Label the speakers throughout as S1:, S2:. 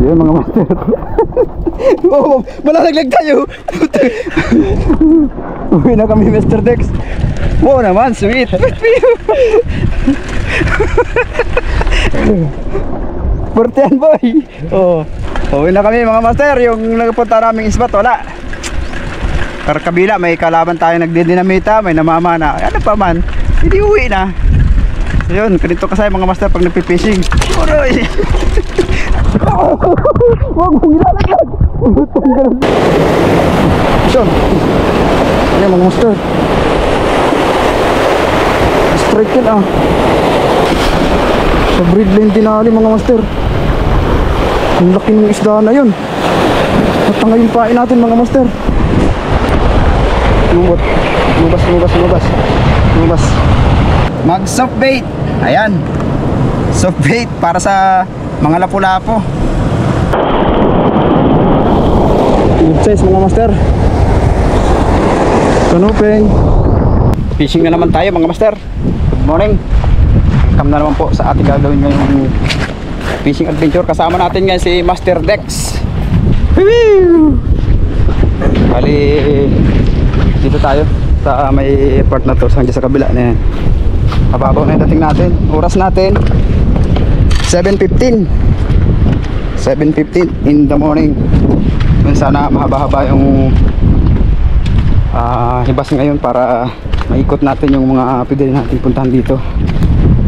S1: Yun mga master. Oh, malalaglag tayo. Uwi na kami Mr. Dex. Wow naman, sweet. Portian boy. Oh, uwi na kami mga master. Yung nagpunta naming isbat, wala. Kabila may kalaban tayo nagdidinamita, may namamana. Ano pa man, hindi uwi na. So yun, ganito kasi mga master pag nagpipishing. Uroy! Huwag mong ilalaglag! So, ano mga master? Strike yun ah. Sa breedline dinali mga master. Ang laki ng isda na yun. Natangayin pain natin mga master. Lumabas. Mag soft bait. Ayan. Soft bait para sa mga lapu-lapu. Good size mga master. Kanupeng. Fishing na naman tayo mga master. Good morning. Welcome na naman po sa ating gagawin ngayong fishing adventure. Kasama natin ngayon si Master Dex. Bali dito tayo sa may part na to, hanggang sa kabila na yan. Mababaw na yung dating natin. Oras natin 7:15 in the morning. Sana mahaba-haba yung hibas ngayon para maikot natin yung mga pwede natin puntahan dito.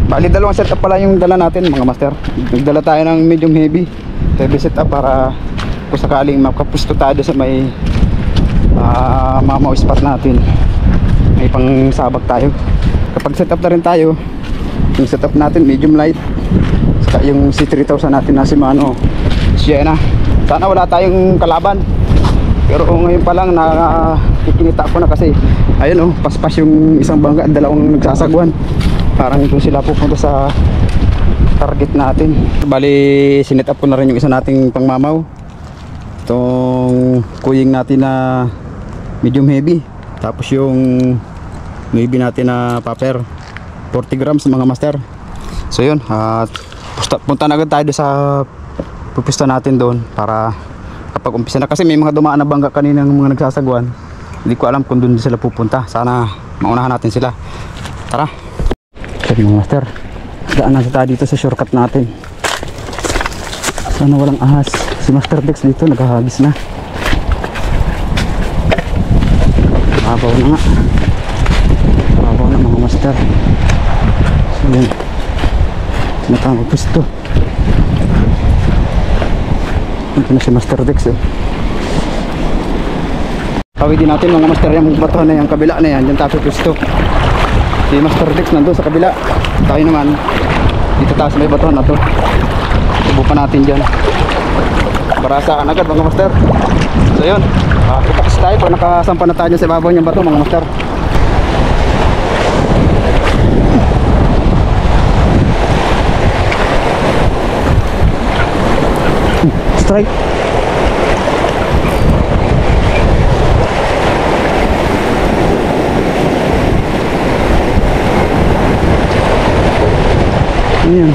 S1: Bali dalawang setup pala yung dala natin mga master. Nagdala tayo ng medium heavy setup para kung sakaling makapusto tayo sa may mamaw spot natin, may pang sabak tayo. Kapag setup na rin tayo, yung setup natin medium light, saka yung C3000 natin na Shimano Sienna. Sana wala tayong kalaban, pero ngayon pa lang nakikinita ko na kasi ayun paspas yung isang bangka, dalawang nagsasagwan. Parang kung sila pupunta sa target natin. Bali sinet up ko na rin yung isa nating pangmamaw, itong kuying natin na medium heavy, tapos yung heavy natin na paper 40 grams mga master. So yun, punta na agad tayo sa pupista natin doon para kapag umpisa na, kasi may mga dumaan na bangka kanina ng mga nagsasagwan. Hindi ko alam kung doon sila pupunta. Sana maunahan natin sila. Tara. Okay mga master, daan na tayo dito sa shortcut natin. Sana walang ahas. Si Master Dex dito naghahagis na. Mababaw na nga. Mababaw na mga master. So yun, natangog gusto. Ito na si Master Dex Kawidin natin mga master yung bato na yung kabila na yan. Diyan tayo gusto. Si Master Dex nandun sa kabila. Tayo naman dito tayo sa may bato na to. Subukan natin dyan. Barasaan agad mga master. So yun, kitakas tayo pag nakasampa na tayo sa ibabaw niyang bato mga master. Strike. Ayan.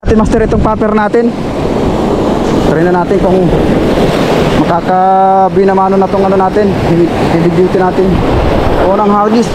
S1: Natin master itong paper natin. Try na natin kung makakabinamano na itong ano natin, heavy duty natin. Unang hagis.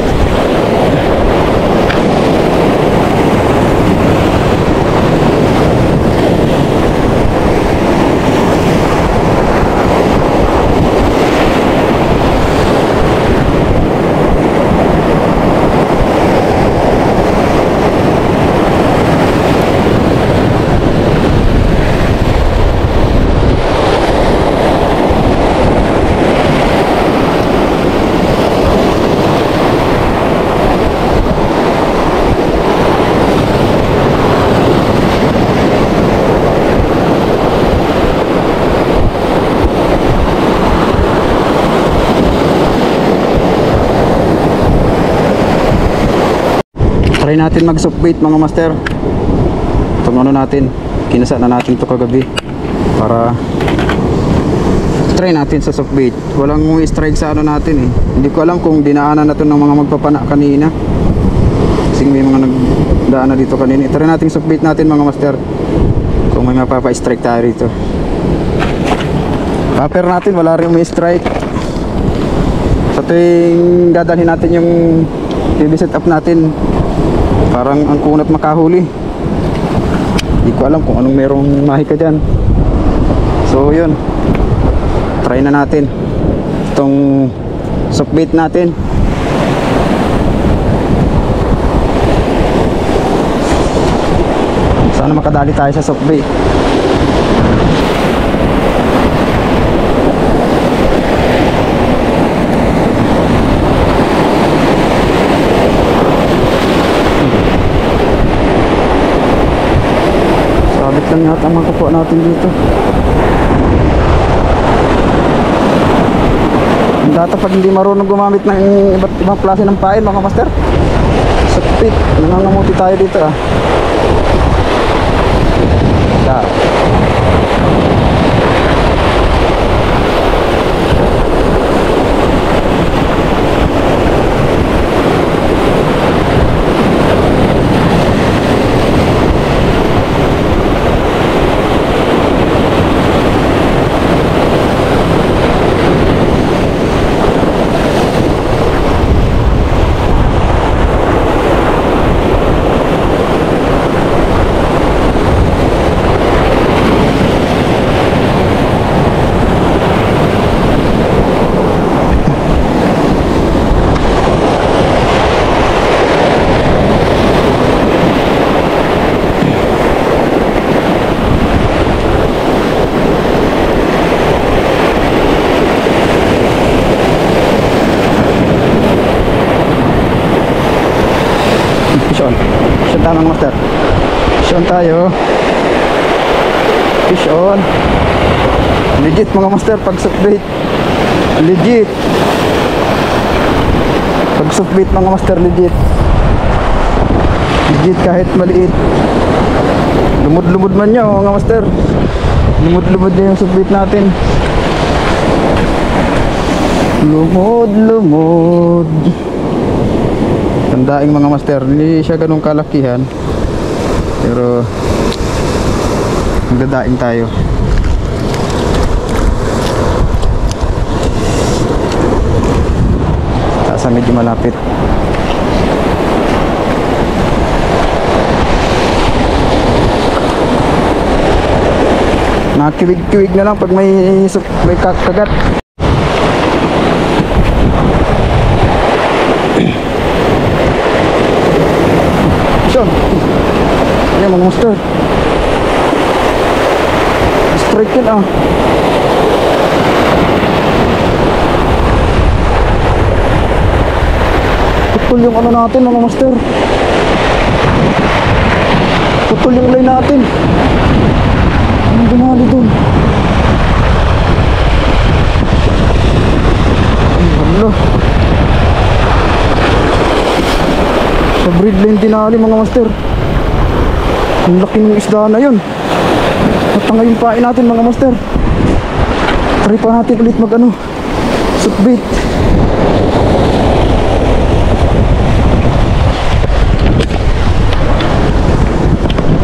S1: Try natin mag soft bait mga master. Itong ano natin, kinasa na natin ito kagabi para try natin sa soft bait. Walang strike sa ano natin eh. Hindi ko alam kung dinaanan na ito ng mga magpapana kanina. Kasi may mga nagdaan na dito kanina. Ito rin nating submit natin mga master. Kung may mapapa-strike tayo dito. Upper natin, wala rin may strike. Sa tuwing dadalhin natin yung PB setup natin, parang ang kunat makahuli. Hindi ko alam kung anong merong mahika dyan. So yun, try na natin itong submit natin. Sana makadali tayo sa soft bait. Sabit lang yata ang makukuha natin dito. Ang data pag hindi marunong gumamit ng iba't ibang klase ng pain mga master, soft bait, nangangamuti tayo dito ah. Fish on mga master. Fish on tayo. Fish on. Legit mga master pag soft bait. Legit. Pag soft bait mga master, legit. Legit kahit maliit. Lumod-lumod man niya mga master. Lumod-lumod niya yung soft bait natin. Lumod-lumod. Tandaing mga master, hindi siya ganun kalakihan, pero magdadaing tayo. Sa medyo malapit. Nakiwig-kiwig na lang pag may kagat. Ayan mga master, strike yun ah. Putol yung ano natin mga master, putol yung line natin. Anong dumali dun? Ay hala, sa breed line dinali mga master. Ang laki ng isda na yun. Natanga yung pain natin mga master. Try pa natin ulit mag ano, soft bait.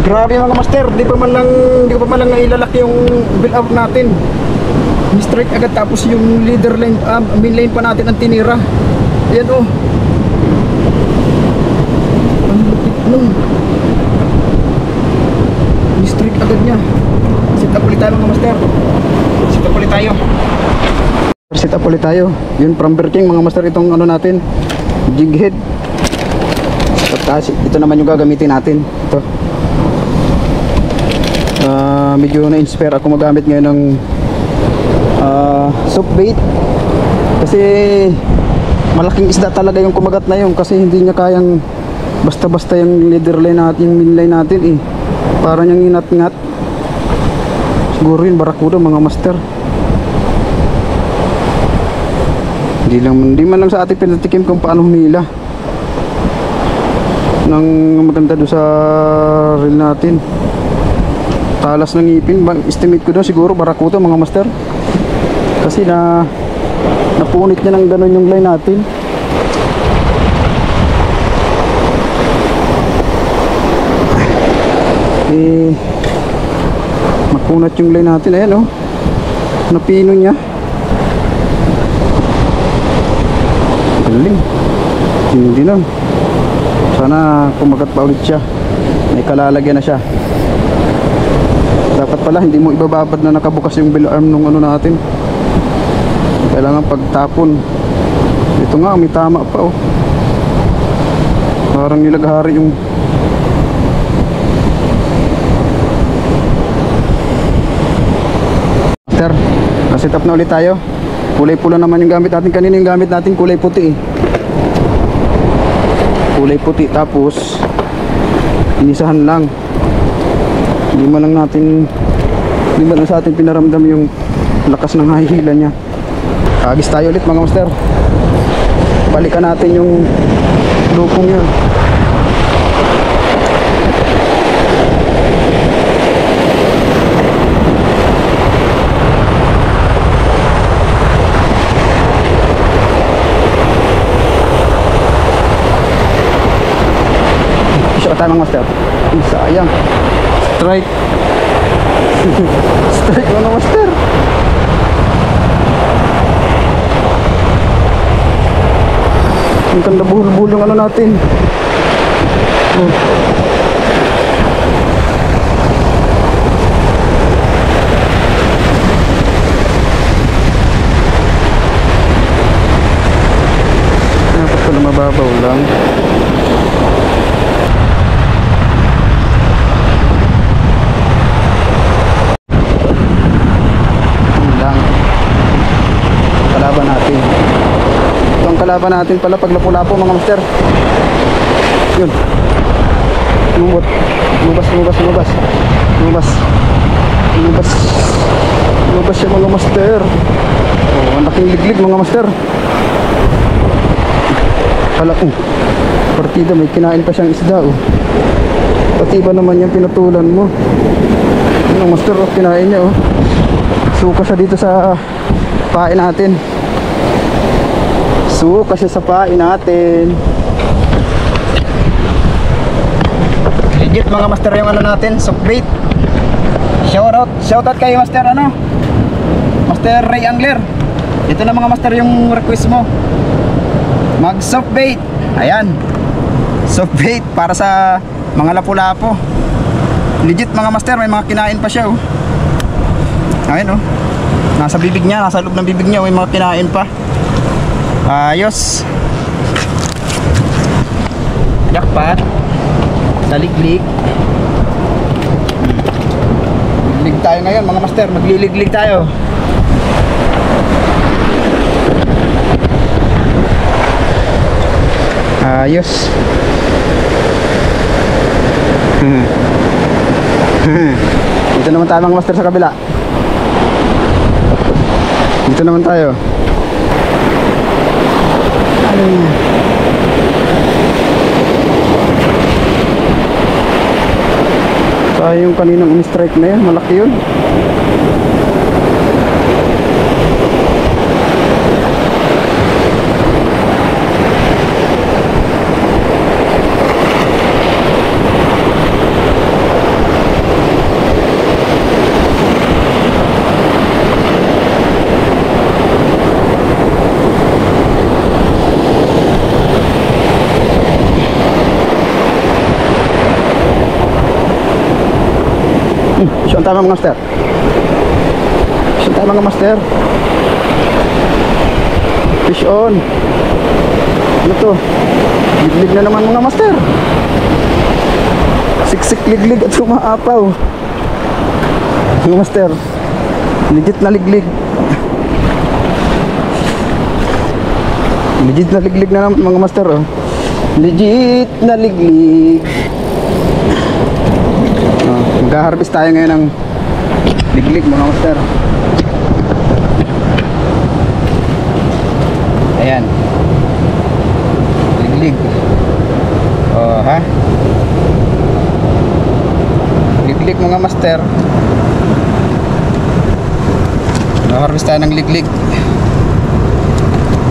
S1: Grabe mga master, di pa man lang nailalaki yung build up natin. Strike agad, tapos yung leader line, main line pa natin ang tinira. Ayan oh. Ang lupit nun. Strike agad niya. Sit up ulit tayo mga master. Sit up ulit tayo. Sit up ulit tayo. Yun from Birking mga master, itong ano natin, jig head. Tapos ito naman yung gagamitin natin. Ito. Medyo na-inspire ako magamit ngayon ng soft bait. Kasi malaking isda talaga yung kumagat na yun, kasi hindi niya kayang basta-basta yung leader line natin, yung main line natin eh. Para niyang inat-ngat. Siguro yun barakuda mga master. Hindi man lang sa ating pinatikim kung paano humila nang maganda doon sa reel natin. Talas ng ngipin, estimate ko doon siguro barakuda mga master. Kasi napunit niya ng ganun yung line natin. eh makunat yung line natin. Ayan, oh, napino niya. Galing, hindi na. Sana kumagat pa ulit siya. May kalalagyan na siya. Dapat pala hindi mo ibababad na nakabukas yung bell arm nung ano natin. Kailangan pagtapon. Ito nga, may tama pa, oh. Parang nilaghari yung master. Set up na ulit tayo. Kulay pula naman yung gamit natin. Kanina yung gamit natin kulay puti, eh. Kulay puti, tapos inisahan lang. Hindi man sa atin pinaramdam yung lakas ng hihila niya. Agis tayo ulit mga master. Balikan natin yung lupong niya. Isa ka tayo mga master. Sayang. Strike. Strike mga master. Ang ganda buhol-buhol yung ano natin. Oh. Dapat pala mababaw lang. Kalaban natin pala pag lapu-lapo mga master. Yun. Lumot. Lumabas siya mga master. Oh, ang laking liglig mga master. Pala, partida may kinain pa siyang isda, oh. Pati ba naman yung pinatulan mo? Yung master, oh, kinain niya, oh. Suka siya dito sa pain natin. Suka siya sa pain natin. Legit mga master yung ano natin, soft bait. Shoutout kay master ano, Master Ray Angler. Ito na mga master yung request mo. Mag soft bait. Ayan, soft bait para sa mga lapu-lapo. Legit mga master, may mga kinain pa siya, oh. Ayan, oh, nasa bibig niya, nasa loob ng bibig niya, may mga kinain pa. Ayos. Jackpot. Saliglig. Liglig tayo ngayon mga master. Magliliglig tayo. Ayos. Dito naman tayo mga master sa kabila. Dito naman tayo. Yung kaninang in-strike na yan, malaki yun. Fish on tayo mga master. Fish on tayo mga master. Fish on. Ano to? Liglig na naman mga master. Siksik liglig at sumaapaw. Mga master, legit na liglig. Legit na liglig na naman mga master, oh. Legit na liglig. Mag-harvest tayo ngayon ng liglig mga master. Ayan, liglig. Oh ha, liglig mga master. Mag-harvest tayo ng liglig.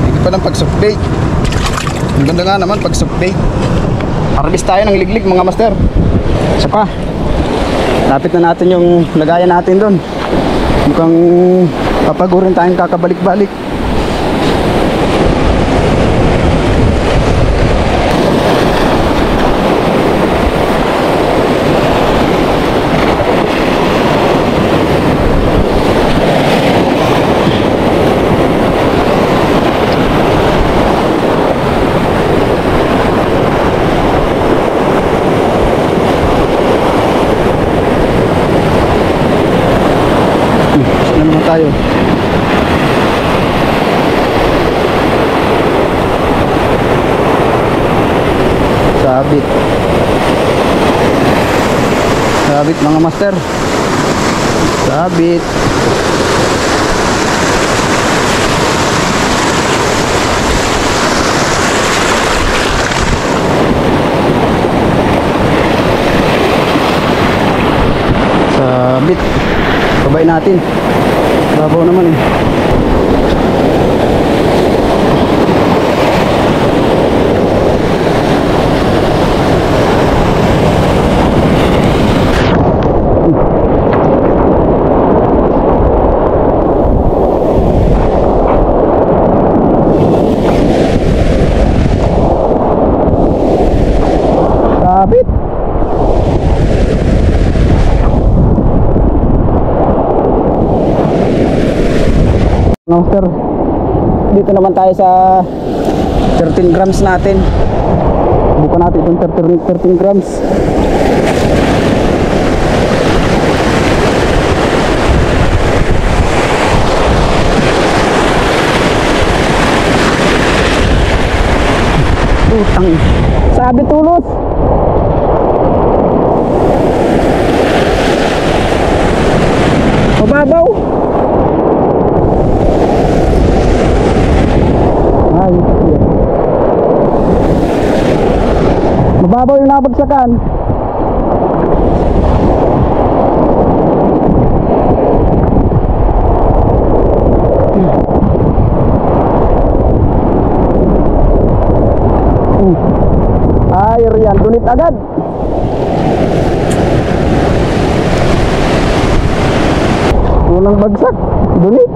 S1: Hindi pa lang pag soft bait. Ang ganda nga naman pag soft bait. Harvest tayo ng liglig mga master. Isa pa. Lapit na natin yung lagayan natin doon. Mukhang papagurin tayong kakabalik-balik. Tayo. Sabit. Sabit mga master. Sabit. Sabit. Babay natin. Babaw naman eh. Sabit. Master, dito naman tayo sa 13 grams natin. Buka natin itong 13 grams. Putang, sabi tulos. Mababaw. Mababaw yung nabagsakan. Ay, riyan, dunit agad. Unang bagsak, dunit.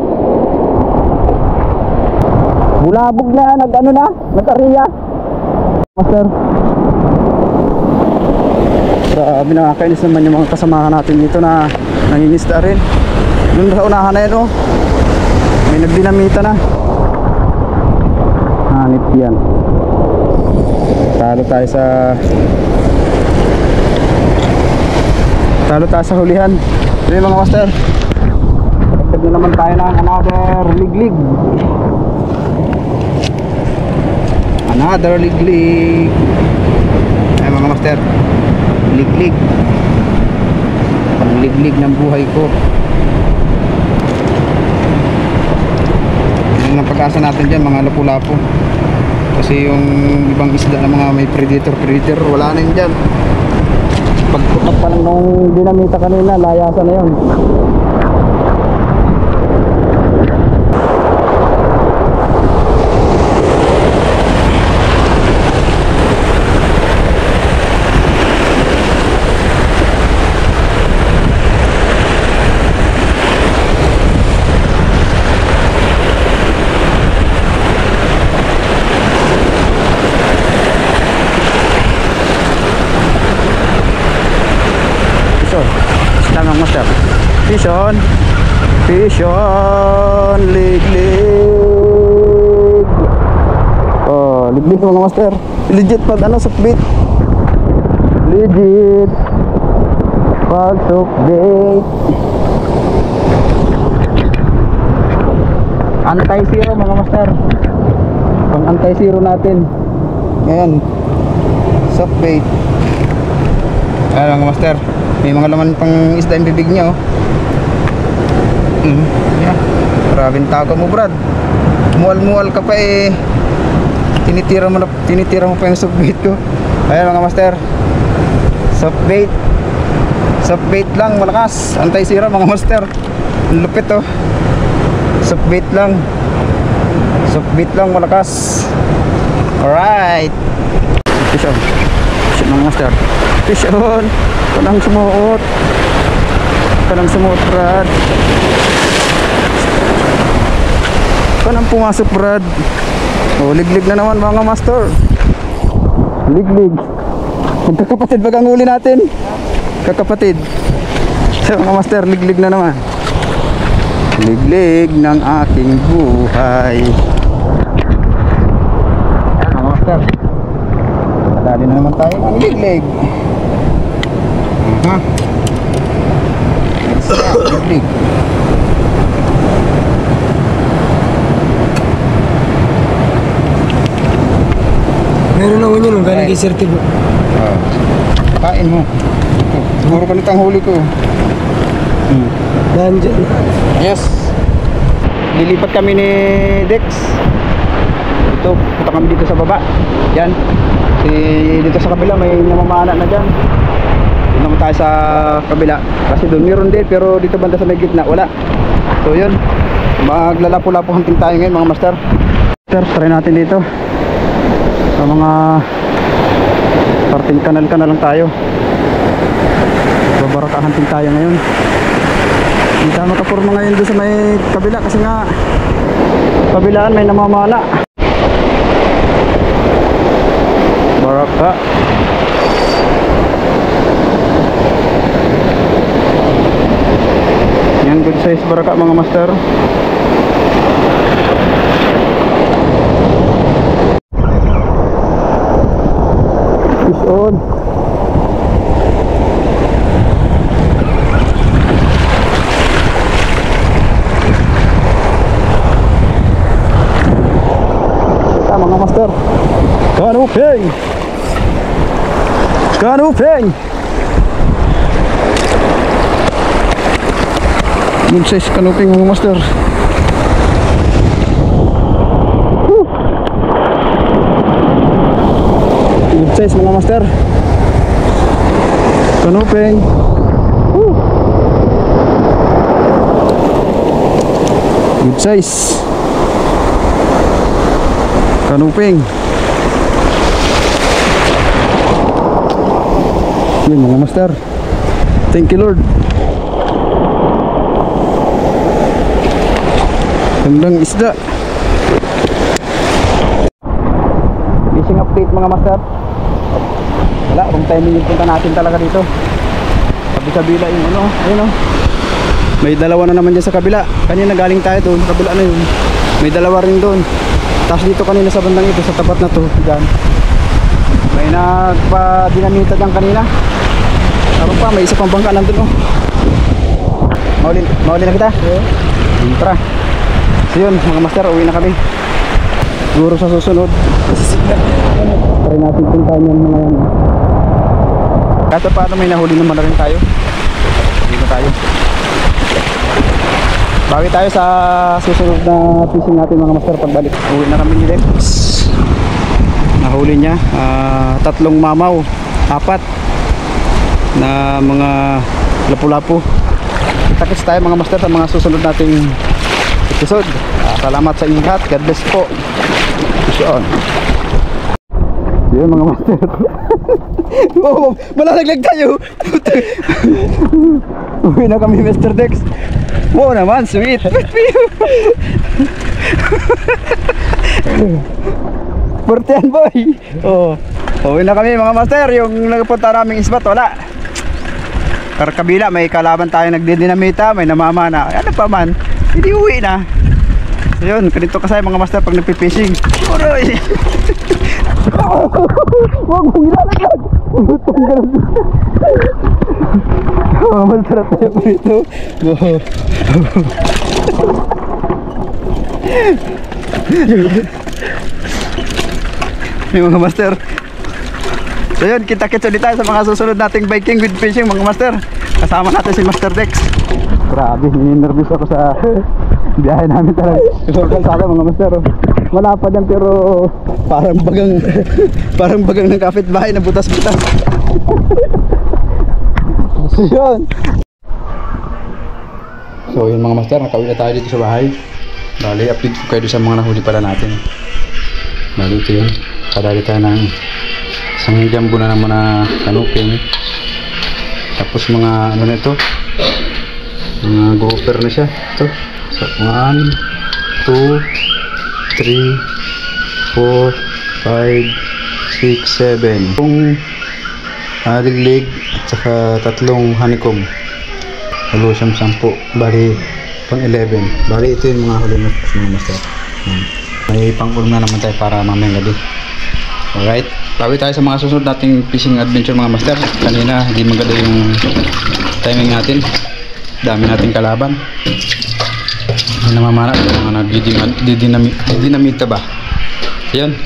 S1: Bulabog na, nag-ano na, nag-ariya. Master. Grabe, nakakainis naman yung mga kasamahan natin dito na nangingisda rin. Doon sa unahan na yan, oh. May nagdinamita na. Hanip yan. Talo tayo sa hulihan. Ito yung mga master. Pagkad na naman tayo ng another liglig. Another liglig. Ay mga master, liglig. Pangliglig ng buhay ko. Yan ang pag-asa natin dyan, mga lapu-lapu. Kasi yung ibang isda na mga may predator wala na yun dyan. Pagputak pa lang nung dinamita kanina, layasan na yun. Master, fish on, liglig. Oh, liglig mga master, legit pag ano, sukbit, legit pag sukbit. Anti-zero mga master, pang anti-zero natin. Ngayon, sukbit. Ayan mga master, may mga laman pang isda yung bibig niya, oh. Yeah. Maraming tago mo, Brad. Mual-mual ka pa eh. Tinitira mo pa yung softbait ko. Ayan mga master, softbait lang, malakas. Anti-zero mga master. Ang lupit, oh. Softbait lang, malakas. Alright. Fish on mga master, fish on. Ito nang sumuot. ka nang sumuot, Brad. Ka nang pumasok, Brad. Oh, liglig na naman mga master. Liglig. Magkakapatid bagang huli natin. Kakapatid. So mga master, liglig na naman. Liglig ng aking buhay. Ayan mga master. Kadali na naman tayo ng liglig. Liglig.
S2: Meron naman yun, galing kay Sir Tibo.
S1: Kain mo. Siguro ka nitang huli ko.
S2: Nandyan.
S1: Yes. Lilipat kami ni Dex. Ito, punta kami dito sa baba. Yan. Dito sa kabila may namamana na dyan. Doon naman tayo sa kabila. Kasi doon meron din, pero dito banda sa may gitna wala. So yun. Maglalapo-lapo hunting tayo ngayon mga master. Try natin dito. Sa mga parting kanal lang tayo. Babaraka hunting tayo ngayon. Hindi tayo makapurma ngayon doon sa may kabila kasi nga kabilaan may namamana. Baraka. Yan, good size baraka mga master. Fish on. Mga master, kanuping good size kanuping mga master. Good size mga master kanuping. Good size kanuping. Yun mga master, thank you Lord. Gandang isda. Fishing update mga master. Wala, wrong timing yung punta natin talaga dito. Sabi kabila yung ano, ayun o. May dalawa na naman dyan sa kabila. Kanina galing tayo doon, kabila na yun. May dalawa rin doon. Tapos dito kanina sa bandang ito, sa tapat na to, dyan. May nagpa-dinamita dyan kanina. Meron pa, may isa pang bangka nandun, oh. Mauli na kita? Tara. So yun, mga master, uwi na kami. Siguro sa susunod. Try natin puntahan yung mga yan. Kahit paano may nahuli naman na rin tayo. Uwi na tayo. Bawi tayo sa susunod na fishing natin mga master pagbalik. Uwi na kami ni Lex. Nahuli niya 3 mamaw, 4 na mga lapu-lapu. Kita-kits tayo mga master sa mga susunod nating episode. Salamat sa inyo lahat. God bless po. Push on. Yun mga master. Oh, malalaglag tayo. Uwi na kami Mr. Dex. Wow naman, sweet. Portian boy. Oh, uwi na kami mga master. Yung nagpunta naming isbat, wala. Kabila may kalaban tayo nagdidinamita, may namamana. Ano pa man, hindi uwi na. So yun, ganito kasi mga master pag nagpipishing. Uroy. Wag mo ilalaglag. Masarap tayo po ito. Yung mga master. So yun, kita-kits ulit tayo sa mga susunod nating biking with fishing mga master. Kasama natin si Master Dex. Grabe, nininervous ako sa biyahe namin talaga. Susunod sa mga master. Wala pa dyan pero parang bagang ng kapitbahay na butas-butas. So yun. So yun mga master, nakauwi na tayo dito sa bahay. Bali, update ko kayo sa mga nahuli pala natin. Bali ito yun. Kadali tayo ng isang jumbo na naman na kanuping. Tapos mga ano na ito, Mga gopher na siya. Ito. So, 1, 2, 3, 4, 5, 6, 7. Itong liglig at saka 3 honeycomb. Halo siyang 10. Bali, pang 11. Bali, ito yung mga huli na mga master. May pang-ulam na naman tayo para mamayang gabi. Alright. Bawi tayo sa mga susunod nating fishing adventure mga master. Kanina, hindi maganda yung timing natin. Dami nating kalaban. May namamana yung mga nagdidinamita ba? Ayan.